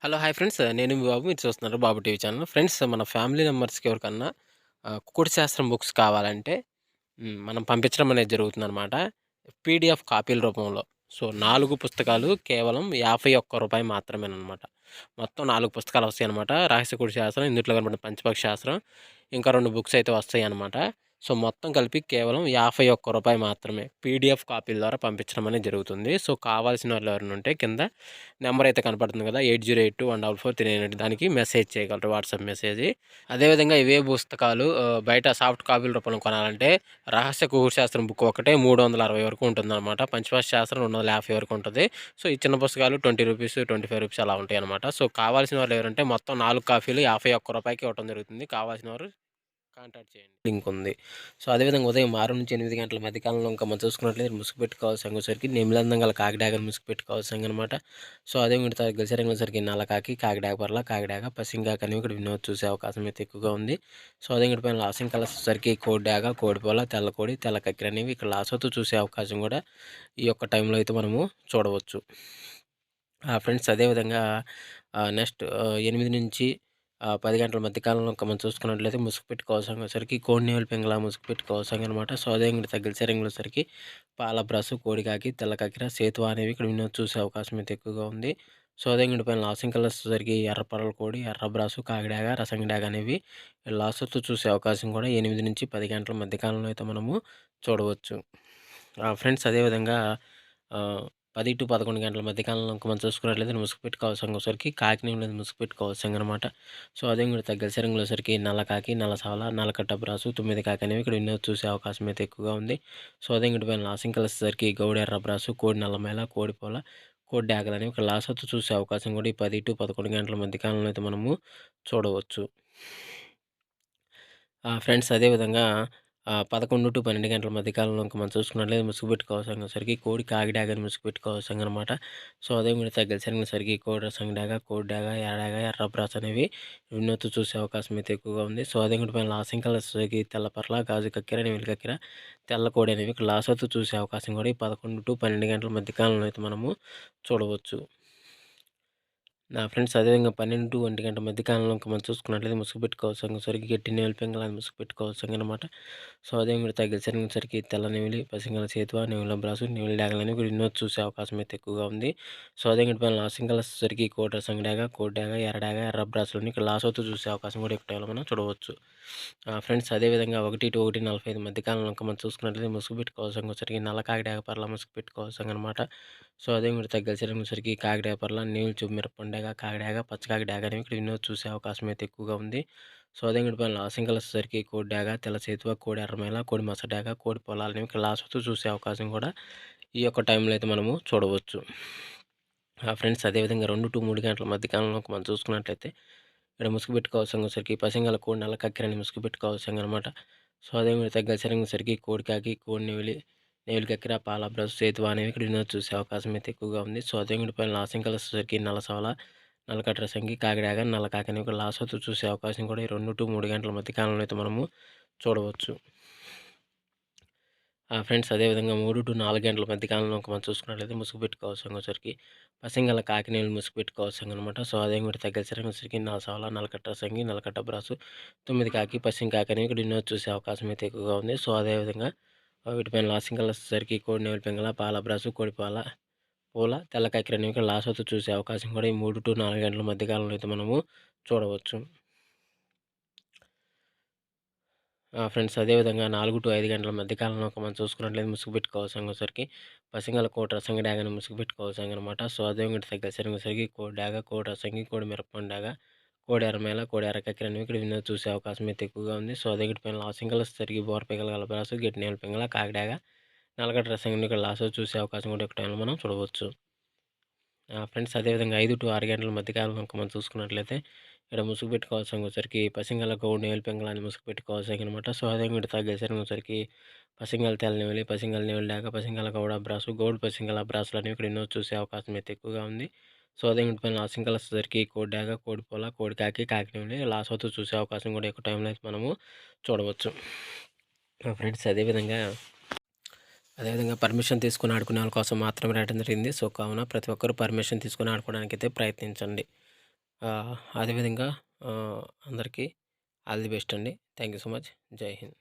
Hello! Hi friends. నేను మీ బాబు. మీరు చూస్తున్నారు బాబు టీవీ ఛానల్. ఫ్రెండ్స్ మన ఫ్యామిలీ మెంబర్స్‌కి ఎవరికన్నా కుకుడు శాస్త్రం బుక్స్ కావాలంటే మనం పంపించడం అనేది జరుగుతుందనమాట. పీడీఎఫ్ కాపీల రూపంలో. సో, 4 పుస్తకాలు కేవలం రూ. 51 మాత్రమేననమాట. మొత్తం 4 పుస్తకాలు వస్తాయనమాట. రహస్య కుడి శాస్త్రం, ఇందుట్లో కనపడిన పంచపక్షి శాస్త్రం, ఇంకా 2 బుక్స్ అయితే వస్తాయనమాట. సో, మొత్తం కలిపి కేవలం రూ. 51 మాత్రమే. పీడీఎఫ్ కాపీల ద్వారా పంపించడం అనేది జరుగుతుంది. సో, కావాల్సిన వాళ్ళు ఎవరైనా ఉంటే కింద నెంబర్ అయితే కనపడుతుంది కదా! 8082144398 దానికి మెసేజ్ చేయగలరు. WhatsApp message. అదేవిధంగా ఇవే పుస్తకాలు బయట సాఫ్ట్ కాపీల రూపంలో కొనాలంటే రహస్య కుకుడు శాస్త్రం బుక్ ఒకటే 360 వరకు ఉంటుందన్నమాట. పంచభాష శాస్త్రం 250 వరకు ఉంటది. సో, ఈ చిన్న పుస్తకాలు రూ. 20, రూ. 25 అలా ఉంటాయన్నమాట. సో, కావాల్సిన వాళ్ళు ఎవరంటే మొత్తం 4 కాపీలు రూ. 51కి ఇవ్వటం జరుగుతుంది. కావాల్సిన వారు కాంటాక్ట్ చేయండి. లింక్ ఉంది. సో, అదేవిధంగా ఉదయం 6 నుంచి 8 గంటల మధ్య కాలంలో ఇంకా మనం చూసుకున్నట్లయితే ముసుగుపెట్టి కావాల్సంగోసరికి నిమిలందం గల కాకిడాగని ముసుగుపెట్టి కావాల్సంగనమాట. సో, అదే విడత గెలిసరంగోసరికి నల్లకాకి, కాకిడాగ పర్ల, కాకిడాగ, పసింగాక అనేవి ఇక్కడ వినోద్ చూసే అవకాశం అయితే ఎక్కువగా ఉంది. సో, అదే ఇంకటి పైన లాసింగ్ కలర్స్ వచ్చేసరికి కోడిడాగ, కోడిపోల, తెల్లకోడి, తెల్ల కక్కెర అనేవి ఇక్కడ లాసోతో చూసే అవకాశం కూడా ఈ యొక్క టైంలో అయితే మనము చూడవచ్చు. ఫ్రెండ్స్ అదేవిధంగా నెక్స్ట్ 8 నుంచి 10 గంటల మధ్య కాలంలో ఇంకా మనం చూసుకున్నట్లయితే ముసుగు పెట్టుకోవాల్సరికి కోడి నేవులు పింగళ ముసుగు పెట్టుకోవాల్సింది అనమాట. సో, అదే ఇంక తగిలి సరికి పాల బ్రష్, కోడికాకి, తెల్ల కక్కెర, సేతువ అనేవి ఇక్కడ వినోద్ చూసే అవకాశం అయితే ఎక్కువగా ఉంది. సో, అదే ఇంకటి పైన లాసింగ్ కలర్స్ వచ్చేసరికి ఎర్ర పర్ల కోడి, ఎర్ర బ్రాసు, కాకిడాగ, రసంగిడాగ అనేవి లాసోతో చూసే అవకాశం కూడా 8 నుంచి 10 గంటల మధ్య కాలంలో అయితే మనము చూడవచ్చు. ఫ్రెండ్స్ అదేవిధంగా ఆహ్ 10-11 గంటల మధ్య కాలంలో ఇంక మనం చూసుకున్నట్లయితే ముసుగు పెట్టుకోవాల్సరికి కాకిని అనేది ముసుగు పెట్టుకోవాల్సిందనమాట. సో, అదే ఇంకోటి తగ్గలసరికి నల్ల కాకి, నల్ల సావల, నల్లకట్ట బ్రాసు, 9 కాకి అనేవి ఇక్కడ వినోద్ చూసే అవకాశం అయితే ఎక్కువగా ఉంది. సో, అదే ఇంకోటి పైన లాసింగ్ కలిసేసరికి గౌడ ఎర్ర బ్రాసు, కోడి నల్లమేల, కోడిపోల, కోడి డాగలు అనేవి ఇక్కడ లాసొత్తు చూసే అవకాశం కూడా ఈ 10-11 గంటల మధ్య కాలంలో అయితే మనము చూడవచ్చు. ఫ్రెండ్స్ అదేవిధంగా 11-12 గంటల మధ్య కాలంలో ఇంక మనం చూసుకున్నట్లయితే ముసుగు పెట్టుకోవాల్సరికి కోడి కాకిడాగని ముసుగు పెట్టుకోవాల్సిందనమాట. సో, అదే మీరు తగ్గలసరికి కోడి రసంగిడాగ, కోడి డాగ, ఎర్రడాగ, ఎర్ర బ్రాస్ అనేవి వినోద్ చూసే అవకాశం అయితే ఎక్కువగా ఉంది. సో, అదే ఇంకోటి పైన లాసింగ్ కలర్స్‌కి తెల్ల పర్ల, గాజు కక్కెర, నెమిలి కక్కెర, తెల్ల కోడి అనేవి ఇక్కడ లాసొత్తు చూసే అవకాశం కూడా ఈ 11-12 గంటల మధ్య కాలంలో అయితే మనము చూడవచ్చు. ఫ్రెండ్స్ అదేవిధంగా 12-1 గంట మధ్య కాలంలో ఇంక మనం చూసుకున్నట్లయితే ముసుగు పెట్టుకోవాల్సరికి గట్టి నెమిలి పింగళాన్ని ముసుగు పెట్టుకోవాల్సిందనమాట. సో, అదే మీరు తగిలిసరికి తెల్ల నెమిలి, పసింగల సేతువ, నెమిలి బ్రాసు, నెమిలి డాగలని కూడా వినోద్ చూసే అవకాశం అయితే ఎక్కువగా ఉంది. సో, అదే ఇంకటి పైన లాసింగ్ కలర్సరికి కోడి రసంగి డాగ, కోడి డాగ, ఎర్ర డాగ, ఎర్ర బ్రాసులని ఇక్కడ లాసోతో చూసే అవకాశం కూడా ఎక్కువ టైంలో మనం చూడవచ్చు. ఫ్రెండ్స్ అదేవిధంగా 1-1:45 మధ్య కాలంలో ఇంక మనం చూసుకున్నట్లయితే ముసుగు పెట్టుకోవాల్సరికి నల్ల కాకిడాగ పర్ల ముసుగు పెట్టుకోవాల్సిందనమాట. సో, అదే మీరు తగ్గలసరికి కాకిడాగ పర్ల, నీళ్ళు చూపు మిరపండాగ, కాకిడాగ, పచ్చ కాకిడాగ అనేవి ఇక్కడ వినోద్ చూసే అవకాశం అయితే ఎక్కువగా ఉంది. సో, అదే ఇంకటి పైన లాసింగ్ కలర్సరికి కోడి డాగ, తెల్ల సేతువ, కోడి ఎర్రమేల, కోడి మస డాగ, కోడి పొలాలనేవి ఇక్కడ లాసోతో చూసే అవకాశం కూడా ఈ యొక్క టైంలో అయితే మనము చూడవచ్చు. ఫ్రెండ్స్ అదేవిధంగా 2-3 గంటల మధ్య కాలంలో మనం చూసుకున్నట్లయితే ఇక్కడ ముసుగు పెట్టుకోవాల్సరికి పసింగల కోడి నల్ల కక్కెరని ముసుగు పెట్టుకోవాల్సిందనమాట. సో, అదే మీరు తగ్గలసరికి కోడి కాకి, కోడి నెమిలి, నెమిలి కక్కెర, పాల బ్రష్, సేతువ అనేవి ఇక్కడ వినోద్ చూసే అవకాశం అయితే ఎక్కువగా ఉంది. సో, అదే ఇంకటి పైన లాసింగ్ కలర్సరికి నల్ల సవల, నల్లకట్ట రసంగి, కాకిడాగ, నల్ల కాకి అనేవి ఇక్కడ లాసోతో చూసే అవకాశం కూడా ఈ 2-3 గంటల మధ్య కాలంలో అయితే మనము చూడవచ్చు. ఫ్రెండ్స్ అదేవిధంగా 3-4 గంటల మధ్య కాలంలో మనం చూసుకున్నట్లయితే ముసుగు పెట్టుకోవాల్సరికి పసింగల కాకినేలు ముసుగు పెట్టుకోవాల్సిందనమాట. సో, అదే కూడా తగ్గలసరికి నా సవల, నల్లకట్ట రసంగి, నల్లకట్ట బ్రాసు, 9 కాకి, పసింగ్ కాకి అనేవి ఇక్కడ వినోద్ చూసే అవకాశం అయితే ఎక్కువగా ఉంది. సో, అదేవిధంగా వీటిపైన లాసింగ్ కలర్సరికి కోడి నెమలి పింగళ, పాల బ్రాసు, కోడి పాల, పూల, తెల్ల కక్కెర అనేవి ఇక్కడ లాసోతో చూసే అవకాశం కూడా ఈ 3-4 గంటల మధ్య కాలంలో అయితే మనము చూడవచ్చు. ఫ్రెండ్స్ అదేవిధంగా 4-5 గంటల మధ్య కాలంలో మనం చూసుకున్నట్లయితే ముసుగు పెట్టుకోవాల్సరికి పసింగల కోడి రసంగి డాగని ముసుగు పెట్టుకోవాల్సిందనమాట. సో, అదే ఇంకటి తగ్గలసరికి కోడి డాగ, కోడి రసంగి, కోడి మిరపపండు డాగ, కోడి ఎర్రమేల, కోడి ఎర్ర కక్కెర అనేవి ఇక్కడ వినోద్ చూసే అవకాశం అయితే ఎక్కువగా ఉంది. సో, అదే ఇంకటి పైన లాసింగ్ కలర్సరికి బోర పింగళ గలబ్రాసు, గట్టి నేల పింగళ, కాకిడాగ, నల్లగడ్డ రసంగిని ఇక్కడ లాసో చూసే అవకాశం కూడా ఒక టైంలో మనం చూడవచ్చు. ఫ్రెండ్స్ అదేవిధంగా 5-6 గంటల మధ్య కాలంలో మనం చూసుకున్నట్లయితే ఇక్కడ ముసుగు పెట్టుకోవాల్సరికి పసింగల గౌడు నేల పింగళాన్ని ముసుగు పెట్టుకోవాల్సనమాట. సో, అదే ఇంకటి తగ్గేసరికి పసింగల తెల్ల నెమిలి, పసింగల నెమిలి డాగ, పసింగల గౌడ బ్రాసు, గౌడు పసింగల బ్రాసులు అనేవి ఇక్కడ ఎన్నో చూసే అవకాశం అయితే ఎక్కువగా ఉంది. సో, అదే ఇంకటి పైన లాసింగ్ కలర్సరికి కోడి డాగ, కోడి పోల, కోడి కాకి, కాకి నెమిలి లాస్ అవుతూ చూసే అవకాశం కూడా ఎక్కువ టైంలో అయితే మనము చూడవచ్చు. ఫ్రెండ్స్ అదేవిధంగా పర్మిషన్ తీసుకొని ఆడుకునే వాళ్ళ కోసం మాత్రమే రాయడం జరిగింది. సో, కావున ప్రతి ఒక్కరు పర్మిషన్ తీసుకొని ఆడుకోవడానికైతే ప్రయత్నించండి. అదేవిధంగా అందరికీ ఆల్ ది బెస్ట్ అండి. Thank you so much. జై హింద్.